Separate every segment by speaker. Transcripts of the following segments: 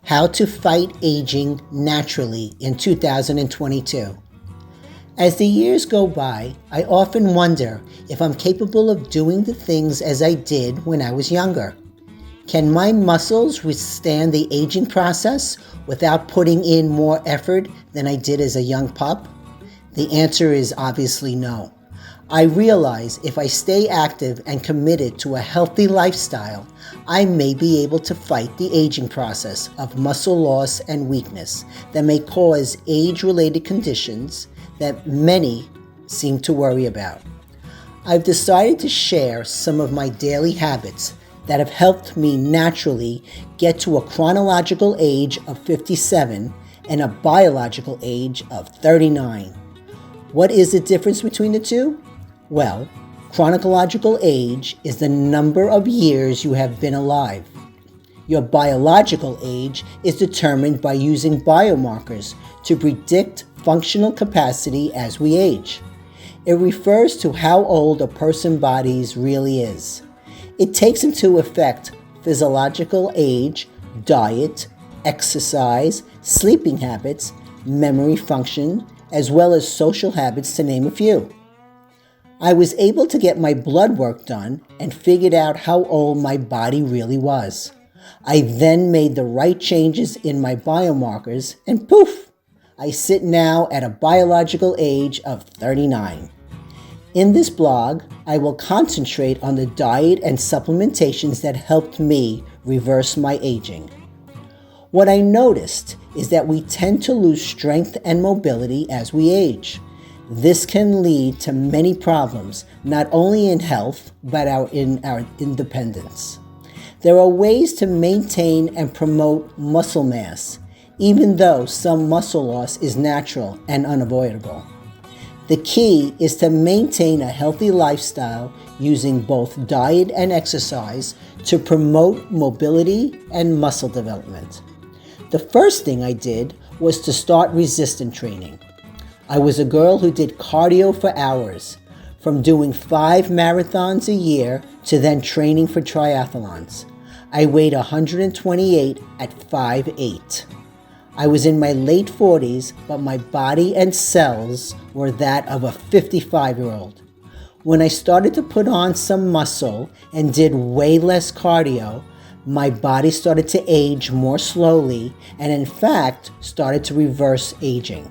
Speaker 1: How to Fight Aging Naturally in 2022. As the years go by, I often wonder if I'm capable of doing the things as I did when I was younger. Can my muscles withstand the aging process without putting in more effort than I did as a young pup? The answer is obviously no. I realize if I stay active and committed to a healthy lifestyle, I may be able to fight the aging process of muscle loss and weakness that may cause age-related conditions that many seem to worry about. I've decided to share some of my daily habits that have helped me naturally get to a chronological age of 57 and a biological age of 39. What is the difference between the two? Well, chronological age is the number of years you have been alive. Your biological age is determined by using biomarkers to predict functional capacity as we age. It refers to how old a person's body really is. It takes into effect physiological age, diet, exercise, sleeping habits, memory function, as well as social habits, to name a few. I was able to get my blood work done and figured out how old my body really was. I then made the right changes in my biomarkers and poof, I sit now at a biological age of 39. In this blog, I will concentrate on the diet and supplementations that helped me reverse my aging. What I noticed is that we tend to lose strength and mobility as we age. This can lead to many problems, not only in health, but in our independence. There are ways to maintain and promote muscle mass, even though some muscle loss is natural and unavoidable. The key is to maintain a healthy lifestyle using both diet and exercise to promote mobility and muscle development. The first thing I did was to start resistance training. I was a girl who did cardio for hours, from doing 5 marathons a year to then training for triathlons. I weighed 128 at 5'8". I was in my late 40s, but my body and cells were that of a 55-year-old. When I started to put on some muscle and did way less cardio, my body started to age more slowly and in fact started to reverse aging.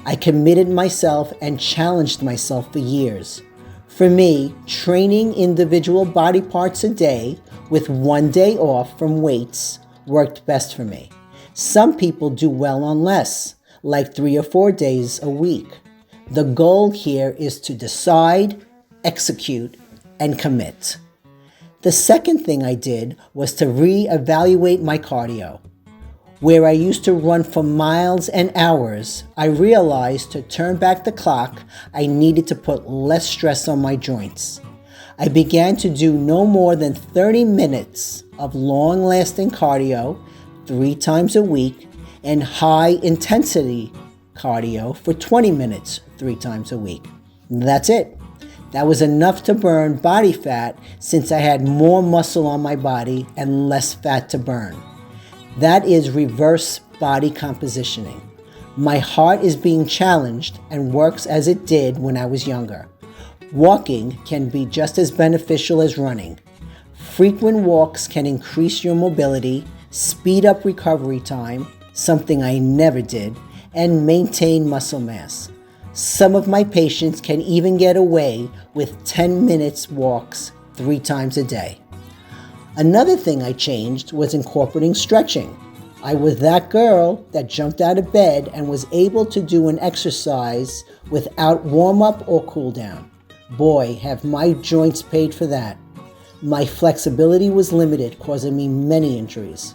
Speaker 1: I committed myself and challenged myself for years. For me, training individual body parts a day with 1 day off from weights worked best for me. Some people do well on less, like 3 or 4 days a week. The goal here is to decide, execute, and commit. The second thing I did was to reevaluate my cardio. Where I used to run for miles and hours, I realized to turn back the clock, I needed to put less stress on my joints. I began to do no more than 30 minutes of long-lasting cardio 3 times a week and high-intensity cardio for 20 minutes 3 times a week. That's it. That was enough to burn body fat since I had more muscle on my body and less fat to burn. That is reverse body compositioning. My heart is being challenged and works as it did when I was younger. Walking can be just as beneficial as running. Frequent walks can increase your mobility, speed up recovery time, something I never did, and maintain muscle mass. Some of my patients can even get away with 10 minutes walks 3 times a day. Another thing I changed was incorporating stretching. I was that girl that jumped out of bed and was able to do an exercise without warm-up or cool-down. Boy, have my joints paid for that. My flexibility was limited, causing me many injuries.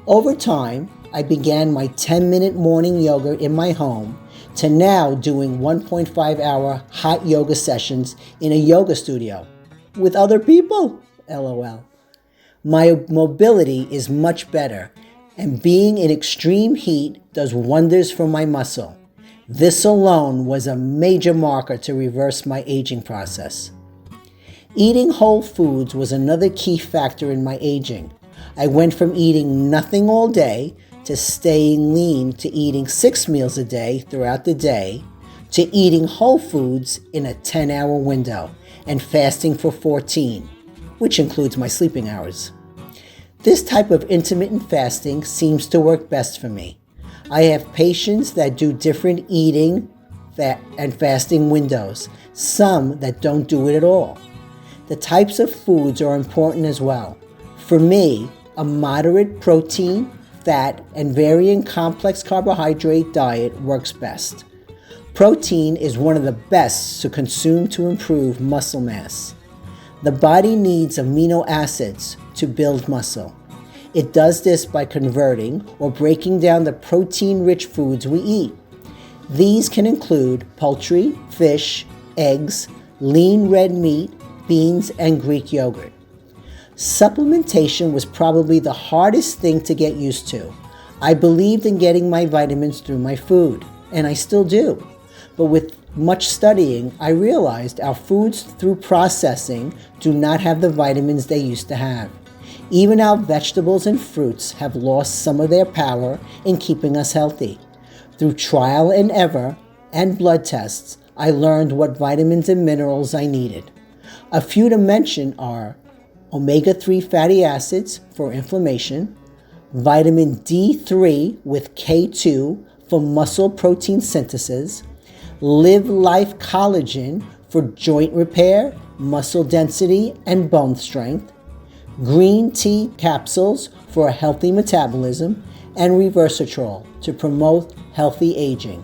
Speaker 1: Over time, I began my 10-minute morning yoga in my home to now doing 1.5-hour hot yoga sessions in a yoga studio with other people, LOL. My mobility is much better, and being in extreme heat does wonders for my muscle. This alone was a major marker to reverse my aging process. Eating whole foods was another key factor in my aging. I went from eating nothing all day to staying lean to eating 6 meals a day throughout the day, to eating whole foods in a 10-hour window and fasting for 14, which includes my sleeping hours. This type of intermittent fasting seems to work best for me. I have patients that do different eating and fasting windows, some that don't do it at all. The types of foods are important as well. For me, a moderate protein, fat, and varying complex carbohydrate diet works best. Protein is one of the best to consume to improve muscle mass. The body needs amino acids to build muscle. It does this by converting or breaking down the protein-rich foods we eat. These can include poultry, fish, eggs, lean red meat, beans, and Greek yogurt. Supplementation was probably the hardest thing to get used to. I believed in getting my vitamins through my food, and I still do. But with much studying, I realized our foods through processing do not have the vitamins they used to have. Even our vegetables and fruits have lost some of their power in keeping us healthy. Through trial and error and blood tests, I learned what vitamins and minerals I needed. A few to mention are omega-3 fatty acids for inflammation, vitamin D3 with K2 for muscle protein synthesis, LivLife collagen for joint repair, muscle density, and bone strength, green tea capsules for a healthy metabolism, and resveratrol to promote healthy aging.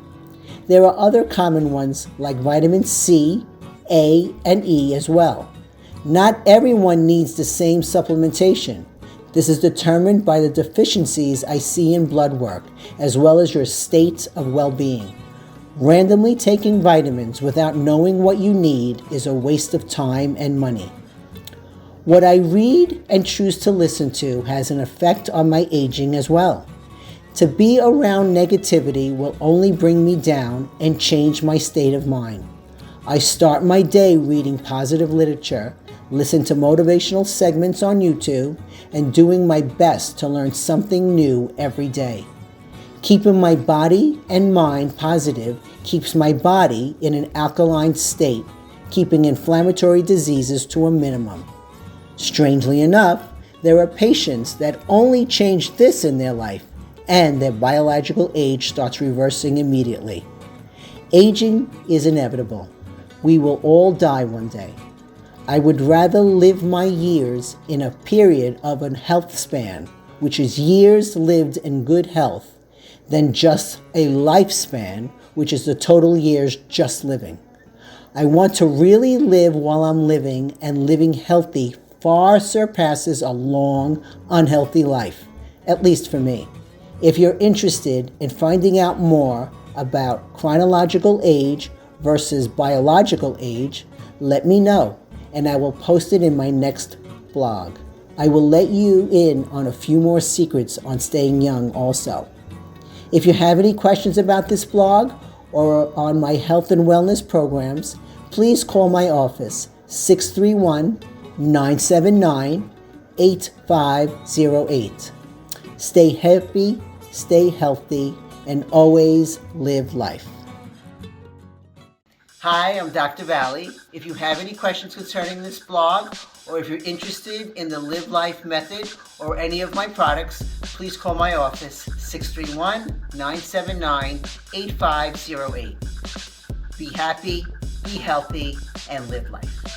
Speaker 1: There are other common ones like vitamin C, A, and E as well. Not everyone needs the same supplementation. This is determined by the deficiencies I see in blood work, as well as your state of well-being. Randomly taking vitamins without knowing what you need is a waste of time and money. What I read and choose to listen to has an effect on my aging as well. To be around negativity will only bring me down and change my state of mind. I start my day reading positive literature, listen to motivational segments on YouTube, and doing my best to learn something new every day. Keeping my body and mind positive keeps my body in an alkaline state, keeping inflammatory diseases to a minimum. Strangely enough, there are patients that only change this in their life, and their biological age starts reversing immediately. Aging is inevitable. We will all die one day. I would rather live my years in a period of a health span, which is years lived in good health, than just a lifespan, which is the total years just living. I want to really live while I'm living, and living healthy far surpasses a long, unhealthy life, at least for me. If you're interested in finding out more about chronological age versus biological age, let me know, and I will post it in my next blog. I will let you in on a few more secrets on staying young also. If you have any questions about this blog or on my health and wellness programs, please call my office, 631-979-8508. Stay happy, stay healthy, and always live life. Hi, I'm Dr. Valley. If you have any questions concerning this blog, or if you're interested in the Live Life method or any of my products, please call my office, 631-979-8508. Be happy, be healthy, and live life.